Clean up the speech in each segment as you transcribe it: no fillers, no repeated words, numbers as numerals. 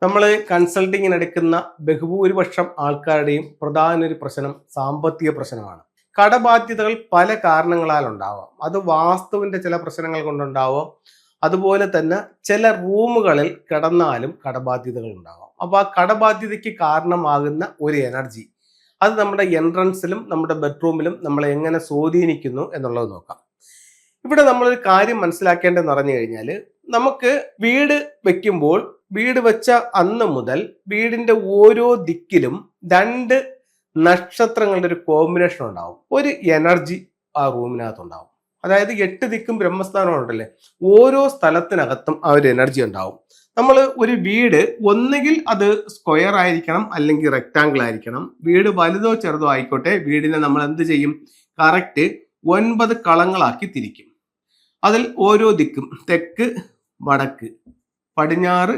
നമ്മൾ കൺസൾട്ടിങ്ങിന് എടുക്കുന്ന ബഹുഭൂരിപക്ഷം ആൾക്കാരുടെയും പ്രധാന ഒരു പ്രശ്നം സാമ്പത്തിക പ്രശ്നമാണ്. കടബാധ്യതകൾ പല കാരണങ്ങളാൽ ഉണ്ടാവാം. അത് വാസ്തുവിന്റെ ചില പ്രശ്നങ്ങൾ കൊണ്ടുണ്ടാവാം. അതുപോലെ തന്നെ ചില റൂമുകളിൽ കിടന്നാലും കടബാധ്യതകൾ ഉണ്ടാവാം. അപ്പോൾ ആ കടബാധ്യതയ്ക്ക് കാരണമാകുന്ന ഒരു എനർജി അത് നമ്മുടെ എൻട്രൻസിലും നമ്മുടെ ബെഡ്റൂമിലും നമ്മളെ എങ്ങനെ സ്വാധീനിക്കുന്നു എന്നുള്ളത് നോക്കാം. ഇവിടെ നമ്മളൊരു കാര്യം മനസ്സിലാക്കേണ്ടതെന്ന് പറഞ്ഞു കഴിഞ്ഞാൽ, നമുക്ക് വീട് വെക്കുമ്പോൾ വീട് വെച്ച അന്ന് മുതൽ വീടിന്റെ ഓരോ ദിക്കിലും രണ്ട് നക്ഷത്രങ്ങളുടെ ഒരു കോമ്പിനേഷൻ ഉണ്ടാവും. ഒരു എനർജി ആ റൂമിനകത്ത് ഉണ്ടാവും. അതായത് 8 ദിക്കും ബ്രഹ്മസ്ഥാനം ഉണ്ടല്ലേ, ഓരോ സ്ഥലത്തിനകത്തും ആ ഒരു എനർജി ഉണ്ടാവും. നമ്മൾ ഒരു വീട് ഒന്നുകിൽ അത് സ്ക്വയർ ആയിരിക്കണം, അല്ലെങ്കിൽ റെക്ടാങ്കിൾ ആയിരിക്കണം. വീട് വലുതോ ചെറുതോ ആയിക്കോട്ടെ, വീടിനെ നമ്മൾ എന്ത് ചെയ്യും? കറക്റ്റ് 9 കളങ്ങളാക്കി തിരിക്കും. അതിൽ ഓരോ ദിക്കും തെക്ക്, വടക്ക്, പടിഞ്ഞാറ്,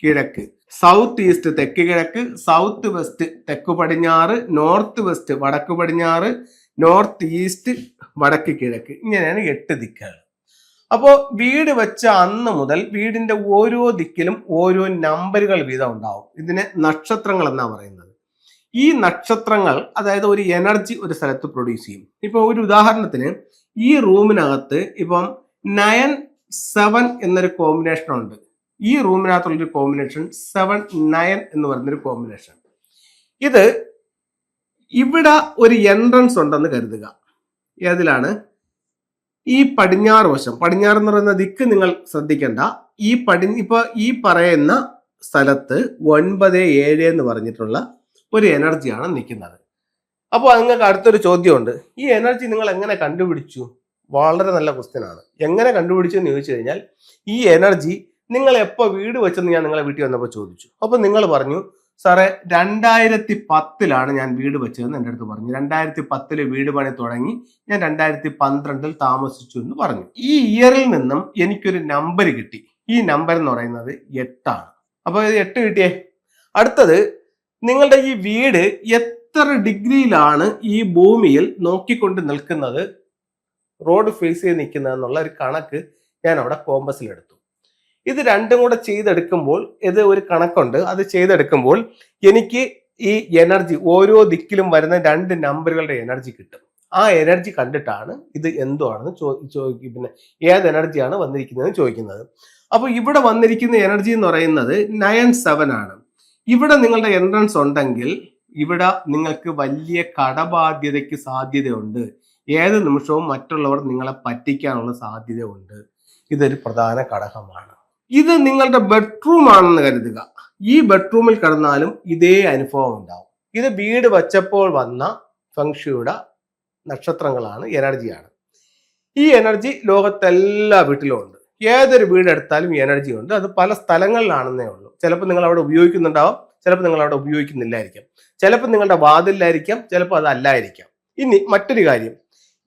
കിഴക്ക്, സൗത്ത് ഈസ്റ്റ് തെക്ക് കിഴക്ക്, സൗത്ത് വെസ്റ്റ് തെക്ക് പടിഞ്ഞാറ്, നോർത്ത് വെസ്റ്റ് വടക്ക് പടിഞ്ഞാറ്, നോർത്ത് ഈസ്റ്റ് വടക്ക് കിഴക്ക്. ഇങ്ങനെയാണ് 8 ദിക്കുകൾ. അപ്പോൾ വീട് വെച്ച അന്ന് മുതൽ വീടിന്റെ ഓരോ ദിക്കിലും ഓരോ നമ്പറുകൾ വീതം ഉണ്ടാവും. ഇതിനെ നക്ഷത്രങ്ങൾ എന്നാ പറയുന്നത്. ഈ നക്ഷത്രങ്ങൾ അതായത് ഒരു എനർജി ഒരു സ്ഥലത്ത് പ്രൊഡ്യൂസ് ചെയ്യും. ഇപ്പൊ ഒരു ഉദാഹരണത്തിന് ഈ റൂമിനകത്ത് ഇപ്പം 9-7 എന്നൊരു കോമ്പിനേഷൻ ഉണ്ട്. ഈ റൂമിനകത്തുള്ളൊരു കോമ്പിനേഷൻ 7-9 എന്ന് പറയുന്നൊരു കോമ്പിനേഷൻ. ഇത് ഇവിടെ ഒരു എൻട്രൻസ് ഉണ്ടെന്ന് കരുതുക. ഏതിലാണ്? ഈ പടിഞ്ഞാറ് വശം. പടിഞ്ഞാറ് എന്ന് പറയുന്ന ദിക്ക് നിങ്ങൾ ശ്രദ്ധിക്കേണ്ട. ഇപ്പൊ ഈ പറയുന്ന സ്ഥലത്ത് 9-7 എന്ന് പറഞ്ഞിട്ടുള്ള ഒരു എനർജിയാണ് നിൽക്കുന്നത്. അപ്പോൾ നിങ്ങൾക്ക് അടുത്തൊരു ചോദ്യമുണ്ട്. ഈ എനർജി നിങ്ങൾ എങ്ങനെ കണ്ടുപിടിച്ചു? വളരെ നല്ല ക്വസ്റ്റ്യൻ ആണ്. എങ്ങനെ കണ്ടുപിടിച്ചു എന്ന് ചോദിച്ചു കഴിഞ്ഞാൽ, ഈ എനർജി നിങ്ങൾ എപ്പോൾ വീട് വെച്ചെന്ന് ഞാൻ നിങ്ങളെ വീട്ടിൽ വന്നപ്പോൾ ചോദിച്ചു. അപ്പോൾ നിങ്ങൾ പറഞ്ഞു, സാറേ 2010 ഞാൻ വീട് വെച്ചതെന്ന് എൻ്റെ അടുത്ത് പറഞ്ഞു. 2010 വീട് പണി തുടങ്ങി, ഞാൻ 2012 താമസിച്ചു എന്ന് പറഞ്ഞു. ഈ ഇയറിൽ നിന്നും എനിക്കൊരു നമ്പർ കിട്ടി. ഈ നമ്പർ എന്ന് പറയുന്നത് 8 ആണ്. അപ്പോൾ 8 കിട്ടിയേ. അടുത്തത്, നിങ്ങളുടെ ഈ വീട് എത്ര ഡിഗ്രിയിലാണ് ഈ ഭൂമിയിൽ നോക്കിക്കൊണ്ട് നിൽക്കുന്നത്, റോഡ് ഫേസ് ചെയ്ത് നിൽക്കുന്നത് എന്നുള്ള ഒരു കണക്ക് ഞാൻ അവിടെ കോമ്പസിലെടുത്തു. ഇത് രണ്ടും കൂടെ ചെയ്തെടുക്കുമ്പോൾ ഇത് ഒരു കണക്കുണ്ട്. അത് ചെയ്തെടുക്കുമ്പോൾ എനിക്ക് ഈ എനർജി ഓരോ ദിക്കിലും വരുന്ന 2 നമ്പറുകളുടെ എനർജി കിട്ടും. ആ എനർജി കണ്ടിട്ടാണ് ഇത് എന്തുവാണെന്ന് പിന്നെ ഏത് എനർജിയാണ് വന്നിരിക്കുന്നതെന്ന് ചോദിക്കുന്നത്. അപ്പോൾ ഇവിടെ വന്നിരിക്കുന്ന എനർജി എന്ന് പറയുന്നത് 9-7 ആണ്. ഇവിടെ നിങ്ങളുടെ എൻട്രൻസ് ഉണ്ടെങ്കിൽ ഇവിടെ നിങ്ങൾക്ക് വലിയ കടബാധ്യതയ്ക്ക് സാധ്യതയുണ്ട്. ഏത് നിമിഷവും മറ്റുള്ളവർ നിങ്ങളെ പറ്റിക്കാനുള്ള സാധ്യതയുണ്ട്. ഇതൊരു പ്രധാന ഘടകമാണ്. ഇത് നിങ്ങളുടെ ബെഡ്റൂം ആണെന്ന് കരുതുക. ഈ ബെഡ്റൂമിൽ കിടന്നാലും ഇതേ അനുഭവം ഉണ്ടാവും. ഇത് വീട് വച്ചപ്പോൾ വന്ന ഫെങ്ഷുയുടെ നക്ഷത്രങ്ങളാണ്, എനർജിയാണ്. ഈ എനർജി ലോകത്തെല്ലാ വീട്ടിലും ഉണ്ട്. ഏതൊരു വീടെടുത്താലും ഈ എനർജി ഉണ്ട്. അത് പല സ്ഥലങ്ങളിലാണെന്നേ ഉള്ളൂ. ചിലപ്പോൾ നിങ്ങൾ അവിടെ ഉപയോഗിക്കുന്നുണ്ടാവും, ചിലപ്പോൾ നിങ്ങൾ അവിടെ ഉപയോഗിക്കുന്നില്ലായിരിക്കാം, ചിലപ്പോൾ നിങ്ങളുടെ വാതിലായിരിക്കാം, ചിലപ്പോൾ അതല്ലായിരിക്കാം. ഇനി മറ്റൊരു കാര്യം,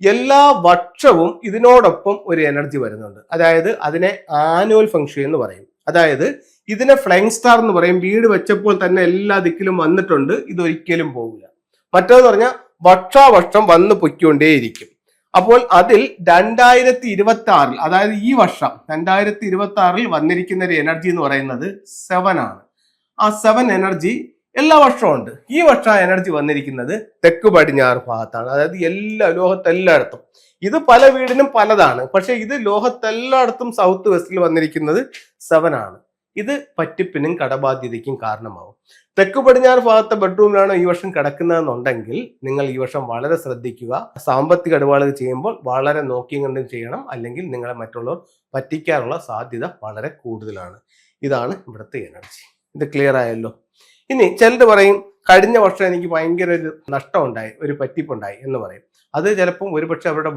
എല്ലാ വർഷവും ഇതിനോടൊപ്പം ഒരു എനർജി വരുന്നുണ്ട്. അതായത് അതിനെ ആനുവൽ ഫംഗ്ഷൻ എന്ന് പറയും. അതായത് ഇതിനെ ഫ്ലൈങ് സ്റ്റാർ എന്ന് പറയും. വീട് വെച്ചപ്പോൾ തന്നെ എല്ലാ ദിക്കിലും വന്നിട്ടുണ്ട്, ഇതൊരിക്കലും പോകില്ല. മറ്റേന്ന് പറഞ്ഞാൽ വർഷാവർഷം വന്ന് പൊയ്ക്കൊണ്ടേയിരിക്കും. അപ്പോൾ അതിൽ 2026 അതായത് ഈ വർഷം 2026 വന്നിരിക്കുന്ന ഒരു എനർജി എന്ന് പറയുന്നത് 7 ആണ്. ആ 7 എനർജി എല്ലാ വർഷവും ഉണ്ട്. ഈ വർഷം ആ എനർജി വന്നിരിക്കുന്നത് തെക്ക് പടിഞ്ഞാറ് ഭാഗത്താണ്. അതായത് ലോകത്തെല്ലായിടത്തും. ഇത് പല വീടിനും പലതാണ്. പക്ഷെ ഇത് ലോകത്തെല്ലായിടത്തും സൗത്ത് വെസ്റ്റിൽ വന്നിരിക്കുന്നത് 7 ആണ്. ഇത് പറ്റിപ്പിനും കടബാധ്യതയ്ക്കും കാരണമാവും. തെക്ക് പടിഞ്ഞാറ് ഭാഗത്തെ ബെഡ്റൂമിലാണോ ഈ വർഷം കിടക്കുന്നതെന്നുണ്ടെങ്കിൽ നിങ്ങൾ ഈ വർഷം വളരെ ശ്രദ്ധിക്കുക. സാമ്പത്തിക ഇടപാടുകൾ ചെയ്യുമ്പോൾ വളരെ നോക്കിയും കണ്ടും ചെയ്യണം. അല്ലെങ്കിൽ നിങ്ങളെ മറ്റുള്ളവർ പറ്റിക്കാനുള്ള സാധ്യത വളരെ കൂടുതലാണ്. ഇതാണ് ഇവിടുത്തെ എനർജി. ഇത് ക്ലിയർ ആയല്ലോ? ഇനി ചിലർ പറയും, കഴിഞ്ഞ വർഷം എനിക്ക് ഭയങ്കര ഒരു നഷ്ടം ഉണ്ടായി, ഒരു പറ്റിപ്പുണ്ടായി എന്ന് പറയും. അത് ചിലപ്പം ഒരുപക്ഷെ അവരുടെ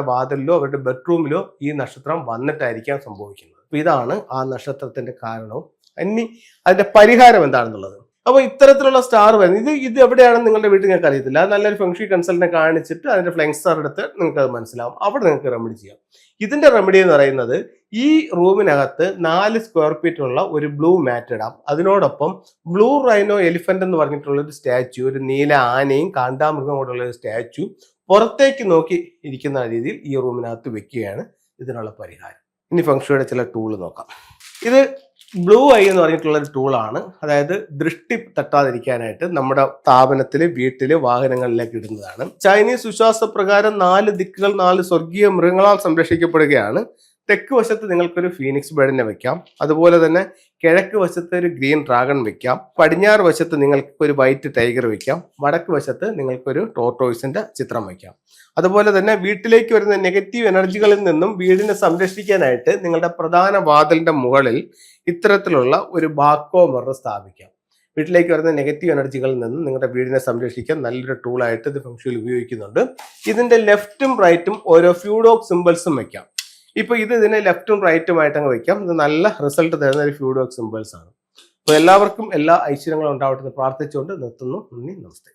വാതിലിലോ അവരുടെ ബെഡ്റൂമിലോ ഈ നക്ഷത്രം വന്നിട്ടായിരിക്കാം സംഭവിക്കുന്നത്. അപ്പൊ ഇതാണ് ആ നക്ഷത്രത്തിന്റെ കാരണവും. ഇനി അതിന്റെ പരിഹാരം എന്താണെന്നുള്ളത്. അപ്പൊ ഇത്തരത്തിലുള്ള സ്റ്റാർ വരുന്നത് ഇത് എവിടെയാണെന്ന് നിങ്ങളുടെ വീട്ടിൽ നിങ്ങൾക്ക് അറിയത്തില്ല. അത് നല്ലൊരു ഫെങ്ഷി കൺസൾട്ടിനെ കാണിച്ചിട്ട് അതിന്റെ ഫ്ലൈങ് സ്റ്റാർ എടുത്ത് നിങ്ങൾക്ക് അത് മനസ്സിലാവും. അവിടെ നിങ്ങൾക്ക് റെമഡി ചെയ്യാം. ഇതിന്റെ റെമഡി എന്ന് പറയുന്നത്, ഈ റൂമിനകത്ത് 4 സ്ക്വയർ ഫീറ്റ് ഉള്ള ഒരു ബ്ലൂ മാറ്റ് ഇടാം. അതിനോടൊപ്പം ബ്ലൂ റൈനോ എലിഫന്റ് എന്ന് പറഞ്ഞിട്ടുള്ള ഒരു സ്റ്റാച്യു, ഒരു നീല ആനയും കാണ്ടാമൃഗം കൊണ്ടുള്ള ഒരു സ്റ്റാച്യു പുറത്തേക്ക് നോക്കി ഇരിക്കുന്ന രീതിയിൽ ഈ റൂമിനകത്ത് വെക്കുകയാണ് ഇതിനുള്ള പരിഹാരം. ഇനി ഫെങ്ഷുയുടെ ചില ടൂള് നോക്കാം. ഇത് ബ്ലൂ ഐ എന്ന് പറഞ്ഞിട്ടുള്ള ഒരു ടൂളാണ്. അതായത് ദൃഷ്ടി തട്ടാതിരിക്കാനായിട്ട് നമ്മുടെ സ്ഥാപനത്തില്, വീട്ടില്, വാഹനങ്ങളിലേക്ക് ഇടുന്നതാണ്. ചൈനീസ് വിശ്വാസപ്രകാരം 4 ദിക്കുകൾ 4 സ്വർഗീയ മൃഗങ്ങളാൽ സംരക്ഷിക്കപ്പെടുകയാണ്. തെക്ക് വശത്ത് നിങ്ങൾക്കൊരു ഫീനിക്സ് ബേർഡിനെ വെക്കാം. അതുപോലെ തന്നെ കിഴക്ക് വശത്ത് ഒരു ഗ്രീൻ ഡ്രാഗൺ വെക്കാം. പടിഞ്ഞാറ് വശത്ത് നിങ്ങൾക്ക് ഒരു വൈറ്റ് ടൈഗർ വെക്കാം. വടക്ക് വശത്ത് നിങ്ങൾക്കൊരു ടോർട്ടോയ്സിന്റെ ചിത്രം വെക്കാം. അതുപോലെ തന്നെ വീട്ടിലേക്ക് വരുന്ന നെഗറ്റീവ് എനർജികളിൽ നിന്നും വീടിനെ സംരക്ഷിക്കാനായിട്ട് നിങ്ങളുടെ പ്രധാന വാതിലിന്റെ മുകളിൽ ഇത്തരത്തിലുള്ള ഒരു ബാക്കോ മിറർ സ്ഥാപിക്കാം. വീട്ടിലേക്ക് വരുന്ന നെഗറ്റീവ് എനർജികളിൽ നിന്നും നിങ്ങളുടെ വീടിനെ സംരക്ഷിക്കാൻ നല്ലൊരു ടൂളായിട്ട് ഇത് ഫെങ്ഷുയിൽ ഉപയോഗിക്കുന്നുണ്ട്. ഇതിന്റെ ലെഫ്റ്റും റൈറ്റും ഓരോ ഫ്യൂഡോക് സിമ്പിൾസും വെക്കാം. ഇപ്പൊ ഇതിനെ ലെഫ്റ്റും റൈറ്റും ആയിട്ട് അങ്ങ് വെക്കാം. ഇത് നല്ല റിസൾട്ട് തരുന്ന ഒരു ഫ്യൂഡോക് സിമ്പിൾസ് ആണ്. അപ്പൊ എല്ലാവർക്കും എല്ലാ ഐശ്വര്യങ്ങളും ഉണ്ടാവട്ടെ എന്ന് പ്രാർത്ഥിച്ചുകൊണ്ട് നിർത്തുന്നു. നന്ദി, നമസ്തേ.